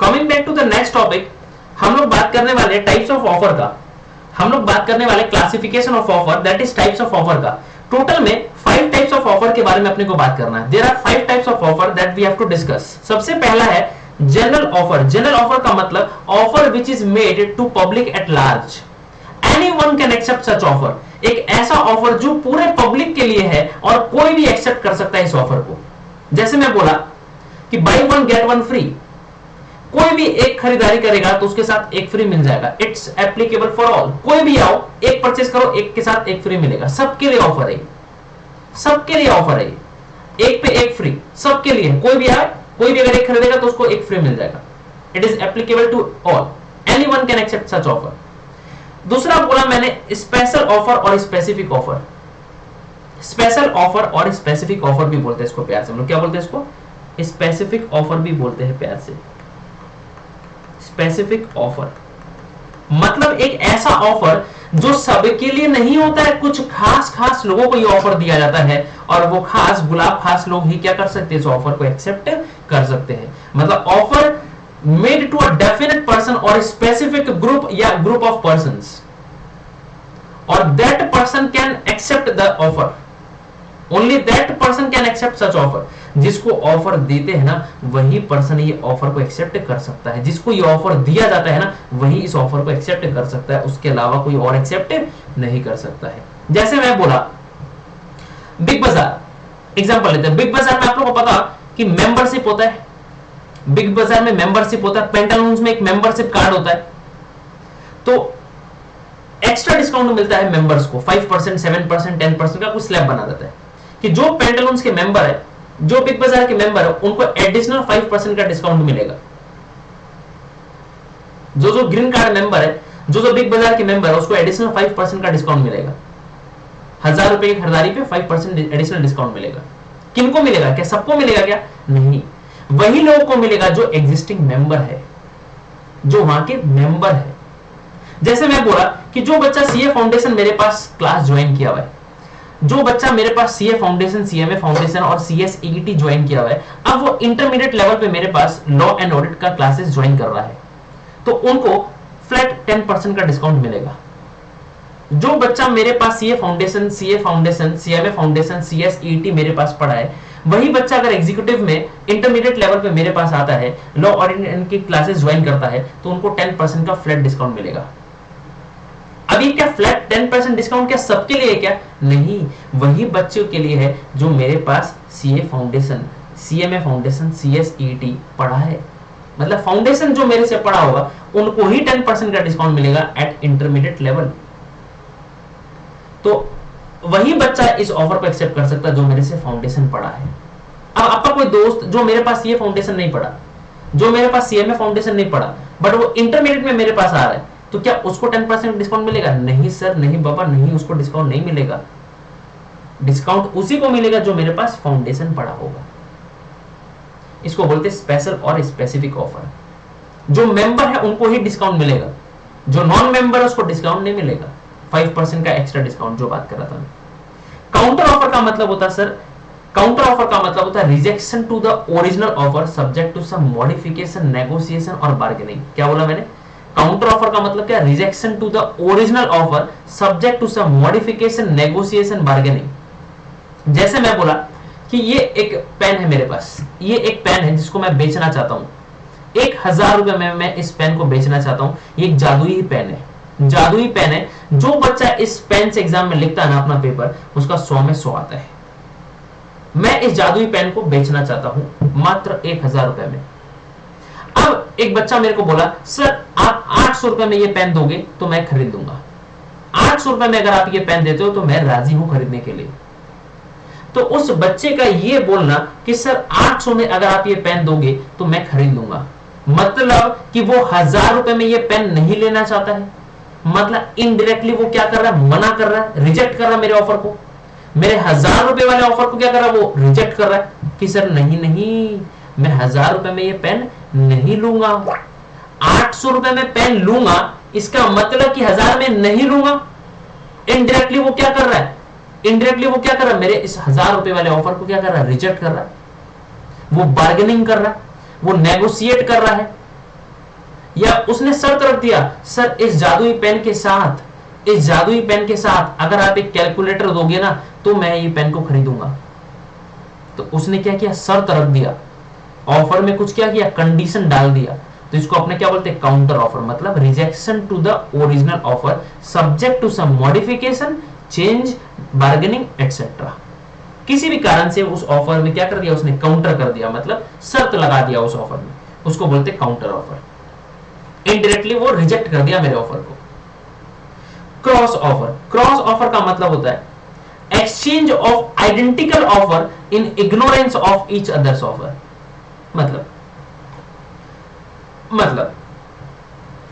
Coming back to the next topic, हम लोग बात करने वाले टाइप्स ऑफ ऑफर का, हम लोग बात करने वाले classification of offer, that is types of offer का। टोटल में 5 टाइप्स ऑफ ऑफर के बारे में अपने को बात करना है। There are 5 types of offer that we have to discuss. सबसे पहला है जनरल ऑफर। जनरल ऑफर का मतलब offer which is made to public at large, anyone can accept such offer. एक ऐसा ऑफर जो पूरे पब्लिक के लिए है और कोई भी एक्सेप्ट कर सकता है इस ऑफर को। जैसे मैं बोला कि बाई 1 गेट 1 फ्री, कोई भी एक खरीदारी करेगा तो उसके साथ एक फ्री मिल जाएगा। It's applicable for all. कोई भी आओ, एक परचेस करो, एक के साथ एक फ्री मिलेगा। सबके लिए ऑफर है, सबके लिए ऑफर है, एक पे एक फ्री सबके लिए। कोई भी आए, कोई भी अगर एक खरीदेगा तो उसको एक फ्री मिल जाएगा। It is applicable to all, anyone can accept such offer. दूसरा बोला मैंने स्पेशल ऑफर और स्पेसिफिक ऑफर। स्पेशल ऑफर और स्पेसिफिक ऑफर भी बोलते हैं इसको प्यार से। हम लोग क्या बोलते हैं इसको? स्पेसिफिक ऑफर भी बोलते हैं प्यार से। स्पेसिफिक ऑफर मतलब एक ऐसा ऑफर जो सबके लिए नहीं होता है, कुछ खास खास लोगों को ये ऑफर दिया जाता है और वो खास गुलाब खास लोग ही क्या कर सकते हैं, इस ऑफर को एक्सेप्ट कर सकते हैं। मतलब offer made to a definite person और स्पेसिफिक ग्रुप या ग्रुप ऑफ पर्संस, और that person can accept the offer. Only that person can accept such offer. जिसको ऑफर देते हैं ना वही पर्सन ये ऑफर को एक्सेप्ट कर सकता है। जिसको ये ऑफर दिया जाता है ना वही इस ऑफर को एक्सेप्ट कर सकता है, उसके अलावा कोई और एक्सेप्ट नहीं कर सकता है। जैसे मैं बोला बिग बाजार, एग्जांपल लेते हैं। बिग बाजार में आप लोगों को पता कि मेंबरशिप होता है। बिग बाजार में मेंबरशिप होता है, पेंटालून्स में एक मेंबरशिप कार्ड होता है, तो एक्स्ट्रा डिस्काउंट मिलता है मेंबर्स को। 5%, 7%, 10% का कुछ स्लैब बना देता है कि जो पेंटालून्स के मेंबर है, जो बिग बाजार के मेंबर है, उनको एडिशनल 5% का डिस्काउंट मिलेगा। जो ग्रीन कार्ड मेंबर है, जो बिग बाजार के मेंबर है, उसको एडिशनल 5% का डिस्काउंट मिलेगा। 1000 रुपए की खरीदारी पे 5% एडिशनल डिस्काउंट मिलेगा। किनको मिलेगा? क्या सबको मिलेगा? क्या नहीं, वही लोगों को मिलेगा जो एग्जिस्टिंग मेंबर है, जो वहां के मेंबर है। जैसे मैं बोला कि जो बच्चा सीए फाउंडेशन मेरे पास क्लास ज्वाइन किया हुआ है, जो बच्चा मेरे पास सीए फाउंडेशन, सीएमए फाउंडेशन और सीएसईटी ज्वाइन किया हुआ है, अब वो इंटरमीडिएट लेवल पे मेरे पास लॉ एंड ऑडिट का क्लासेस ज्वाइन कर रहा है, तो उनको फ्लैट 10% का डिस्काउंट मिलेगा। जो बच्चा मेरे पास सीए फाउंडेशन, सीएमए फाउंडेशन, सीएसईटी मेरे पास पढ़ा है, वही बच्चा अगर एग्जीक्यूटिव में इंटरमीडिएट लेवल पे मेरे पास आता है, लॉ ऑडिट की क्लासेस ज्वाइन करता है, तो उनको 10% का फ्लैट डिस्काउंट मिलेगा। अभी क्या फ्लैट 10% डिस्काउंट क्या सबके लिए? क्या नहीं, वही बच्चों के लिए है जो मेरे पास सीए फाउंडेशन, सीएमए फाउंडेशन, सीएसईटी पढ़ा है। मतलब फाउंडेशन जो मेरे से पढ़ा होगा उनको ही 10% का डिस्काउंट मिलेगा एट इंटरमीडिएट लेवल। तो वही बच्चा इस ऑफर को एक्सेप्ट कर सकता है जो मेरे से फाउंडेशन पढ़ा है। अब आपका कोई दोस्त जो मेरे पास सीए फाउंडेशन नहीं पढ़ा, जो मेरे पास सीएमए फाउंडेशन नहीं पढ़ा, बट वो इंटरमीडिएट में मेरे पास आ रहा है, तो क्या उसको 10% डिस्काउंट मिलेगा? नहीं सर, नहीं बाबा, नहीं, उसको डिस्काउंट नहीं मिलेगा। डिस्काउंट उसी को मिलेगा जो मेरे पास फाउंडेशन पढ़ा होगा। इसको बोलते हैं स्पेशल और स्पेसिफिक ऑफर। जो मेंबर है उनको ही डिस्काउंट मिलेगा, जो नॉन मेंबर है उसको डिस्काउंट नहीं मिलेगा। 5% का एक्स्ट्रा डिस्काउंट जो बात कर रहा था मैं। काउंटर ऑफर का मतलब होता है सर, काउंटर ऑफर का मतलब होता है rejection to the original offer subject to some modification, negotiation और बार्गेनिंग। क्या बोला मैंने? काउंटर ऑफर का मतलब क्या? Rejection to the original offer subject to some modification, negotiation, bargaining. जैसे मैं बोला कि ये एक पेन है मेरे पास, ये एक पेन है जिसको मैं बेचना चाहता हूं, 1000 रुपए में मैं इस पेन को बेचना चाहता हूं। ये एक जादुई पेन है, जादुई पेन है। जो बच्चा इस पेन से एग्जाम में लिखता है ना अपना पेपर, उसका 100 में 100 आता है। मैं इस जादुई पेन को बेचना चाहता हूं मात्र 1000 रुपए में। अब एक बच्चा मेरे को बोला सर आप 800 रुपए में ये पेन दोगे तो मैं खरीद लूंगा। 800 रुपए में अगर आप ये पेन देते हो तो मैं राजी हूं खरीदने के लिए। तो उस बच्चे का ये बोलना कि सर 800 में अगर आप ये पेन दोगे तो मैं खरीद लूंगा, मतलब कि वो 1000 रुपए में ये पेन नहीं लेना चाहता है। मतलब इनडायरेक्टली वो क्या कर रहा है? मना कर रहा है, रिजेक्ट कर रहा है मेरे ऑफर को। मेरे 1000 रुपए वाले ऑफर को क्या कर रहा है? वो रिजेक्ट कर रहा है कि सर नहीं नहीं, मैं 1000 रुपए में ये पेन नहीं लूंगा, 800 रुपए में पेन लूंगा। इसका मतलब कि 1000 में नहीं लूंगा। इनडायरेक्टली वो क्या कर रहा है? इनडायरेक्टली वो क्या कर रहा है? मेरे इस 1000 रुपए वाले ऑफर को क्या कर रहा है? रिजेक्ट कर रहा है। वो बार्गेनिंग कर रहा है, वो नेगोशिएट कर रहा है। या उसने शर्त रख दिया, सर इस जादुई पेन के साथ, इस जादुई पेन के साथ अगर आप एक कैलकुलेटर दोगे ना तो मैं ये पेन को खरीदूंगा। तो उसने क्या किया, शर्त रख दिया, ऑफर में कुछ क्या किया, कंडीशन डाल दिया। तो इसको अपने क्या बोलते हैं, काउंटर ऑफर, मतलब rejection to the original offer subject to some modification, change, bargaining etcetera. किसी भी कारण से उस ऑफर में क्या कर दिया, उसने काउंटर कर दिया, मतलब शर्त लगा दिया उस ऑफर में, उसको बोलते हैं काउंटर ऑफर। इनडायरेक्टली वो रिजेक्ट कर दिया मेरे ऑफर को। क्रॉस ऑफर, क्रॉस ऑफर का मतलब होता है exchange of identical offer in ignorance of each others offer. मतलब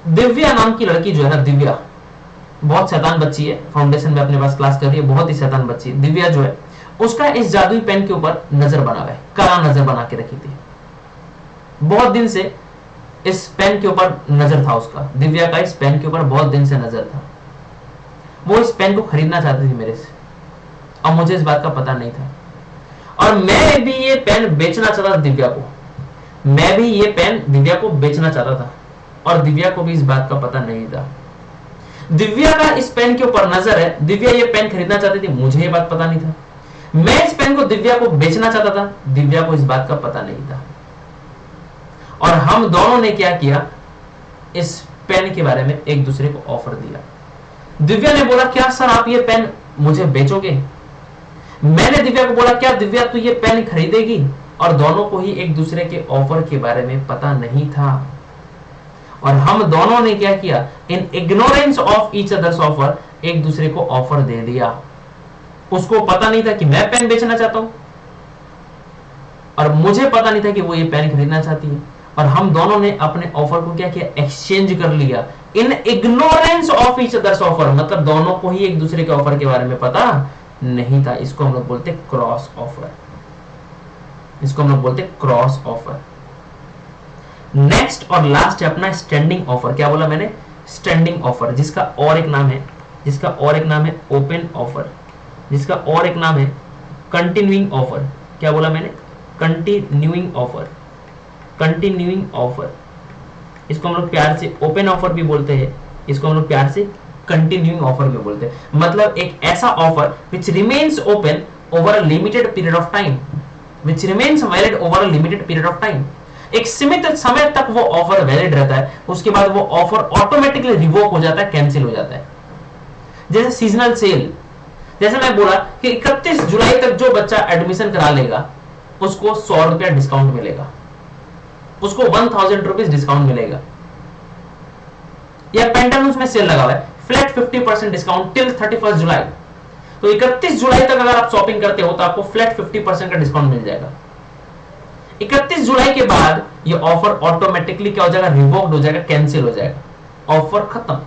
दिव्या नाम की लड़की जो है ना, दिव्या बहुत शैतान बच्ची है, फाउंडेशन में अपने पास क्लास कर रही है, बहुत ही शैतान बच्ची है। दिव्या जो है उसका इस जादुई पेन के ऊपर नजर बना हुआ है, काला नजर बना के रखी थी, बहुत दिन से इस पेन के ऊपर नजर था उसका, दिव्या का इस पेन के ऊपर बहुत दिन से नजर था। वो इस पेन को खरीदना चाहती थी मेरे से, और मुझे इस बात का पता नहीं था, और मैं भी ये पेन बेचना चाहता था दिव्या को, मैं भी ये पेन दिव्या को बेचना चाहता था, और दिव्या को भी इस बात का पता नहीं था। दिव्या का इस पेन के ऊपर नजर है, दिव्या ये पेन खरीदना चाहती थी, मुझे ये बात पता नहीं था। मैं इस पेन को दिव्या को बेचना चाहता था, दिव्या को इस बात का पता नहीं था। और हम दोनों ने क्या किया, इस पेन के बारे में एक दूसरे को ऑफर दिया। दिव्या ने बोला, क्या सर आप ये पेन मुझे बेचोगे? मैंने दिव्या को बोला, क्या दिव्या तू ये पेन खरीदेगी? और दोनों को ही एक दूसरे के ऑफर के बारे में पता नहीं था, और हम दोनों ने क्या किया, in ignorance of each others offer एक दूसरे को ऑफर दे दिया। उसको पता नहीं था कि मैं पेन बेचना चाहता हूं, और मुझे पता नहीं था कि वो ये पेन खरीदना चाहती है, और हम दोनों ने अपने ऑफर को क्या किया, एक्सचेंज कर लिया in ignorance of each others offer, मतलब दोनों को ही एक दूसरे के ऑफर के बारे में पता नहीं था। इसको हम लोग बोलते क्रॉस ऑफर, इसको हम लोग बोलते क्रॉस ऑफर। नेक्स्ट और लास्ट है अपना स्टैंडिंग ऑफर। क्या बोला मैंने, स्टैंडिंग ऑफर, जिसका और एक नाम है, जिसका और एक नाम है ओपन ऑफर, जिसका और एक नाम है कंटिन्यूइंग ऑफर। क्या बोला मैंने, कंटिन्यूइंग ऑफर, कंटिन्यूइंग ऑफर। इसको हम लोग प्यार से ओपन ऑफर भी बोलते हैं, इसको हम लोग प्यार से कंटिन्यूइंग ऑफर भी बोलते हैं। मतलब एक ऐसा offer which remains open over a limited period of time, which remains valid over a limited period of time. एक सीमित समय तक वो ऑफर वैलिड रहता है, उसके बाद वो ऑफर ऑटोमेटिकली रिवोक हो जाता है, कैंसिल हो जाता है। जैसे सीजनल सेल, जैसे मैं बोला कि 31 जुलाई तक जो बच्चा एडमिशन करा लेगा उसको 100 रुपया डिस्काउंट मिलेगा, उसको 1000 रुपीज डिस्काउंट मिलेगा। या पेंटालून्स में सेल लगा हुआ है, फ्लैट 50% डिस्काउंट टिल 31 जुलाई। तो 31 जुलाई तक अगर आप शॉपिंग करते हो तो आपको फ्लैट 50% का डिस्काउंट मिल जाएगा। 31 जुलाई के बाद ये ऑफर ऑटोमेटिकली क्या हो जाएगा, रिवोक्ड हो जाएगा, कैंसिल हो जाएगा, ऑफर खत्म।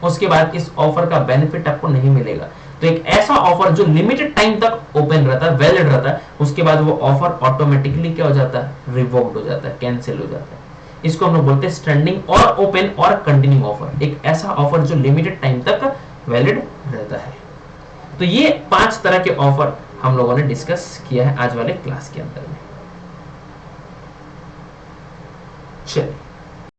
उसके बाद इस ऑफर का बेनिफिट आपको नहीं मिलेगा। तो एक ऐसा ऑफर जो लिमिटेड टाइम तक ओपन रहता है, वैलिड रहता है, उसके बाद वो ऑफर ऑटोमेटिकली क्या हो जाता है, रिवोक्ड हो जाता है, कैंसिल हो जाता है। इसको हम लोग बोलते हैं स्टैंडिंग और ओपन और कंटिन्यू ऑफर, एक ऐसा ऑफर जो लिमिटेड टाइम तक वैलिड रहता है। तो ये 5 तरह के ऑफर हम लोगों ने डिस्कस किया है आज वाले क्लास के अंदर में। चलिए